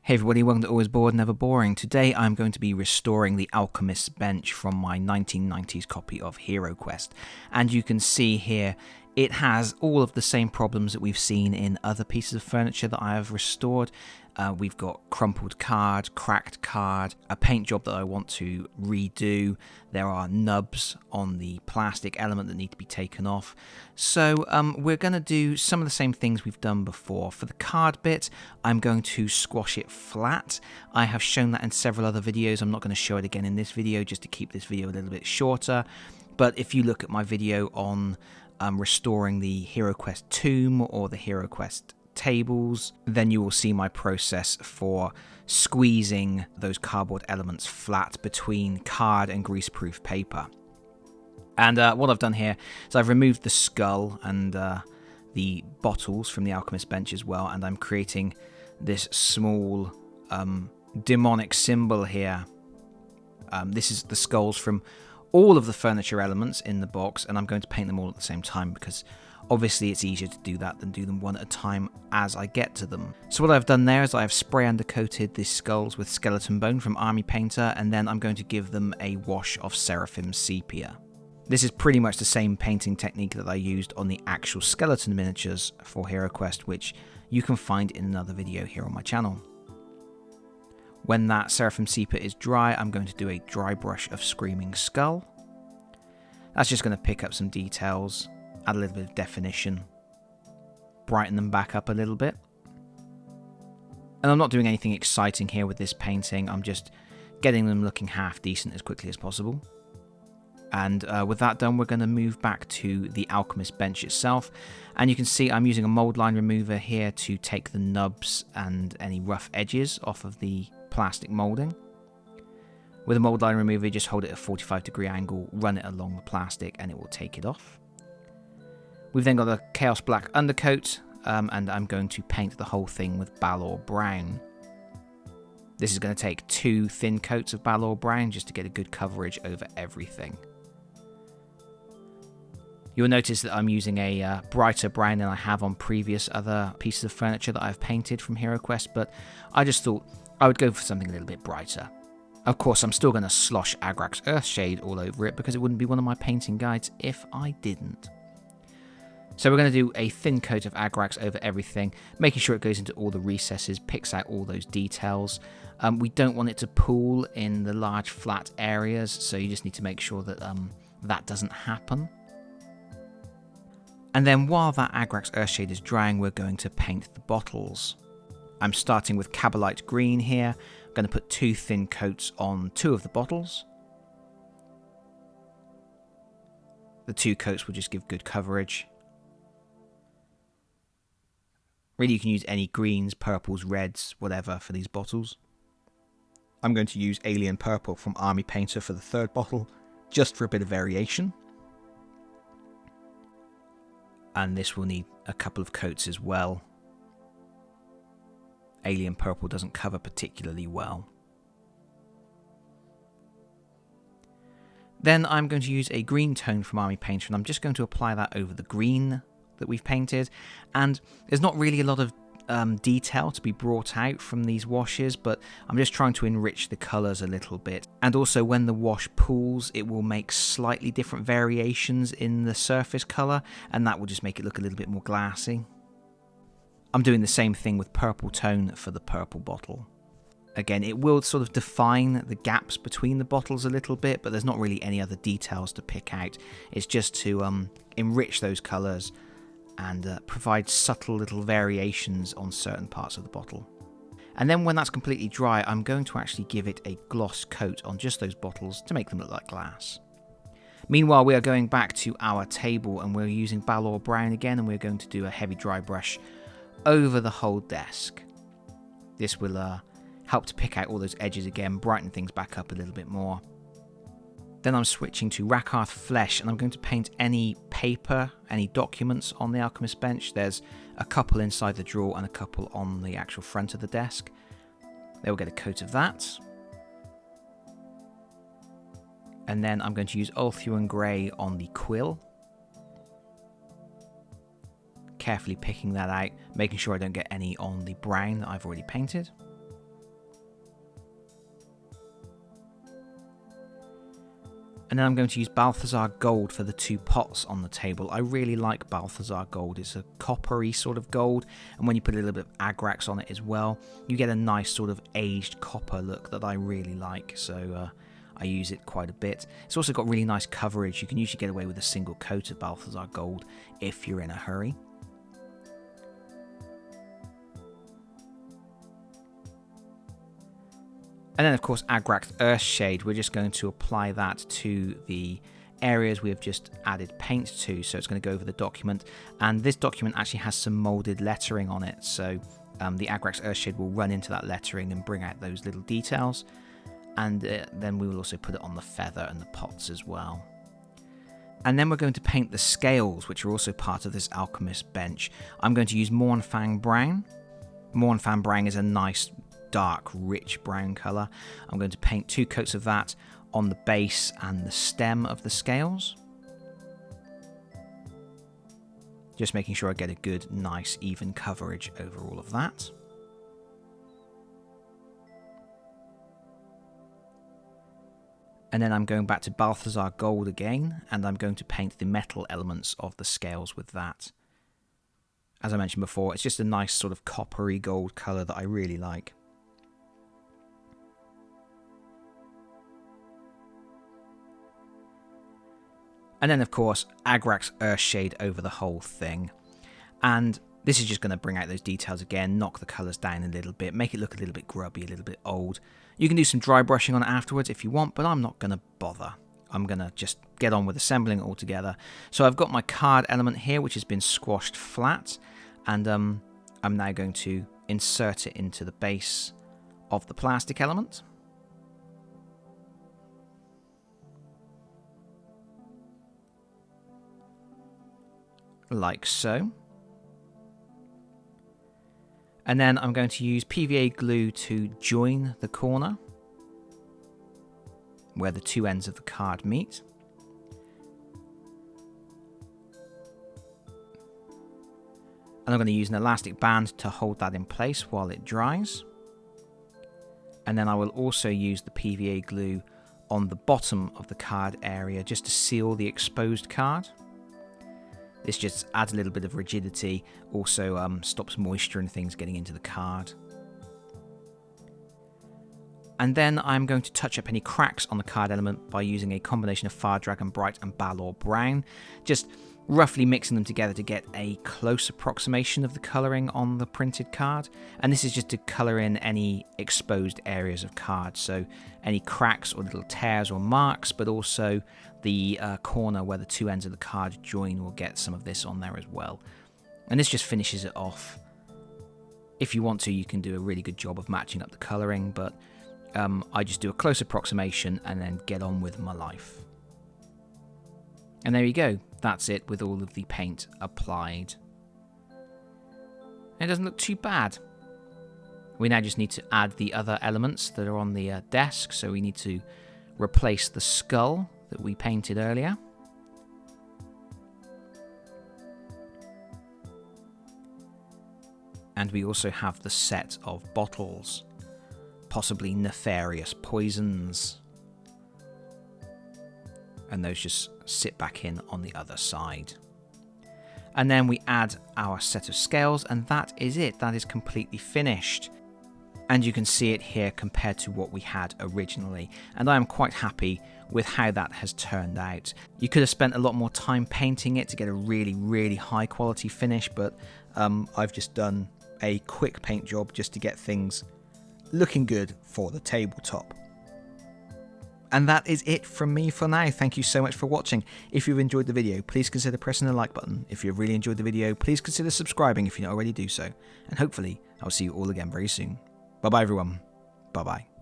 Hey everybody, welcome to Always Bored, Never Boring. Today I'm going to be restoring the Alchemist bench from my 1990s copy of HeroQuest. And you can see here, it has all of the same problems that we've seen in other pieces of furniture that I have restored. We've got crumpled card, cracked card, a paint job that I want to redo. There are nubs on the plastic element that need to be taken off. So we're going to do some of the same things we've done before. For the card bit, I'm going to squash it flat. I have shown that in several other videos. I'm not going to show it again in this video just to keep this video a little bit shorter. But if you look at my video on restoring the HeroQuest tomb or the HeroQuest tables, then you will see my process for squeezing those cardboard elements flat between card and greaseproof paper. And what I've done here is I've removed the skull and the bottles from the Alchemist bench as well, and I'm creating this small demonic symbol here. This is the skulls from all of the furniture elements in the box, and I'm going to paint them all at the same time because obviously it's easier to do that than do them one at a time as I get to them. So what I've done there is I have spray undercoated these skulls with skeleton bone from Army Painter, and then I'm going to give them a wash of Seraphim Sepia. This is pretty much the same painting technique that I used on the actual skeleton miniatures for HeroQuest, which you can find in another video here on my channel. When that Seraphim Sepia is dry, I'm going to do a dry brush of Screaming Skull. That's just going to pick up some details, add a little bit of definition, brighten them back up a little bit. And I'm not doing anything exciting here with this painting, I'm just getting them looking half decent as quickly as possible. And with that done, we're going to move back to the Alchemist bench itself. And you can see I'm using a mold line remover here to take the nubs and any rough edges off of the plastic molding. With a mold line remover, you just hold it at a 45-degree angle, run it along the plastic, and it will take it off. We've then got a Chaos Black undercoat, and I'm going to paint the whole thing with Balor Brown. This is going to take 2 thin coats of Balor Brown just to get a good coverage over everything. You'll notice that I'm using a brighter brown than I have on previous other pieces of furniture that I've painted from HeroQuest, but I just thought I would go for something a little bit brighter. Of course, I'm still going to slosh Agrax Earthshade all over it because it wouldn't be one of my painting guides if I didn't. So we're going to do a thin coat of Agrax over everything, making sure it goes into all the recesses, picks out all those details. We don't want it to pool in the large flat areas, so you just need to make sure that that doesn't happen. And then while that Agrax Earthshade is drying, we're going to paint the bottles. I'm starting with Cabalite Green here. I'm going to put 2 thin coats on 2 of the bottles. The 2 coats will just give good coverage. Really, you can use any greens, purples, reds, whatever for these bottles. I'm going to use Alien Purple from Army Painter for the 3rd bottle, just for a bit of variation. And this will need a couple of coats as well. Alien Purple doesn't cover particularly well. Then I'm going to use a green tone from Army Painter, and I'm just going to apply that over the green that we've painted. And there's not really a lot of detail to be brought out from these washes, but I'm just trying to enrich the colours a little bit. And also when the wash pools, it will make slightly different variations in the surface colour, and that will just make it look a little bit more glassy. I'm doing the same thing with purple tone for the purple bottle. Again, it will sort of define the gaps between the bottles a little bit, but there's not really any other details to pick out. It's just to enrich those colours and provide subtle little variations on certain parts of the bottle. And then when that's completely dry, I'm going to actually give it a gloss coat on just those bottles to make them look like glass. Meanwhile, we are going back to our table, and we're using Balor Brown again, and we're going to do a heavy dry brush over the whole desk. This will help to pick out all those edges again, brighten things back up a little bit more. Then I'm switching to Rakarth Flesh, and I'm going to paint any paper, any documents on the Alchemist bench. There's a couple inside the drawer and a couple on the actual front of the desk. They will get a coat of that. And then I'm going to use Ulthuan Grey on the quill. Carefully picking that out, making sure I don't get any on the brown that I've already painted. And then I'm going to use Balthazar Gold for the 2 pots on the table. I really like Balthazar Gold. It's a coppery sort of gold, and when you put a little bit of Agrax on it as well, you get a nice sort of aged copper look that I really like, so I use it quite a bit. It's also got really nice coverage. You can usually get away with a single coat of Balthazar Gold if you're in a hurry. And then, of course, Agrax Earthshade, we're just going to apply that to the areas we have just added paint to. So it's going to go over the document. And this document actually has some molded lettering on it. So the Agrax Earthshade will run into that lettering and bring out those little details. And then we will also put it on the feather and the pots as well. And then we're going to paint the scales, which are also part of this Alchemist bench. I'm going to use Mornfang Brown. Mornfang Brown is a nice dark, rich brown colour. I'm going to paint 2 coats of that on the base and the stem of the scales. Just making sure I get a good, nice, even coverage over all of that. And then I'm going back to Balthazar Gold again, and I'm going to paint the metal elements of the scales with that. As I mentioned before, it's just a nice sort of coppery gold colour that I really like. And then, of course, Agrax Earthshade over the whole thing. And this is just going to bring out those details again, knock the colours down a little bit, make it look a little bit grubby, a little bit old. You can do some dry brushing on it afterwards if you want, but I'm not going to bother. I'm going to just get on with assembling it all together. So I've got my card element here, which has been squashed flat. And I'm now going to insert it into the base of the plastic element. Like so. And then I'm going to use PVA glue to join the corner where the 2 ends of the card meet. And I'm going to use an elastic band to hold that in place while it dries. And then I will also use the PVA glue on the bottom of the card area just to seal the exposed card. This just adds a little bit of rigidity, also stops moisture and things getting into the card. And then I'm going to touch up any cracks on the card element by using a combination of Fire Dragon Bright and Balor Brown, just roughly mixing them together to get a close approximation of the colouring on the printed card. And this is just to colour in any exposed areas of cards, so any cracks or little tears or marks, but also the corner where the 2 ends of the card join will get some of this on there as well. And this just finishes it off. If you want to, you can do a really good job of matching up the colouring, but I just do a close approximation and then get on with my life. And there you go, that's it with all of the paint applied. It doesn't look too bad. We now just need to add the other elements that are on the desk, so we need to replace the skull that we painted earlier. And we also have the set of bottles, possibly nefarious poisons. And those just sit back in on the other side. And then we add our set of scales, and that is it. That is completely finished. And you can see it here compared to what we had originally. And I am quite happy with how that has turned out. You could have spent a lot more time painting it to get a really, really high quality finish, but I've just done a quick paint job just to get things looking good for the tabletop. And that is it from me for now. Thank you so much for watching. If you've enjoyed the video, please consider pressing the like button. If you've really enjoyed the video, please consider subscribing if you don't already do so. And hopefully, I'll see you all again very soon. Bye-bye, everyone. Bye-bye.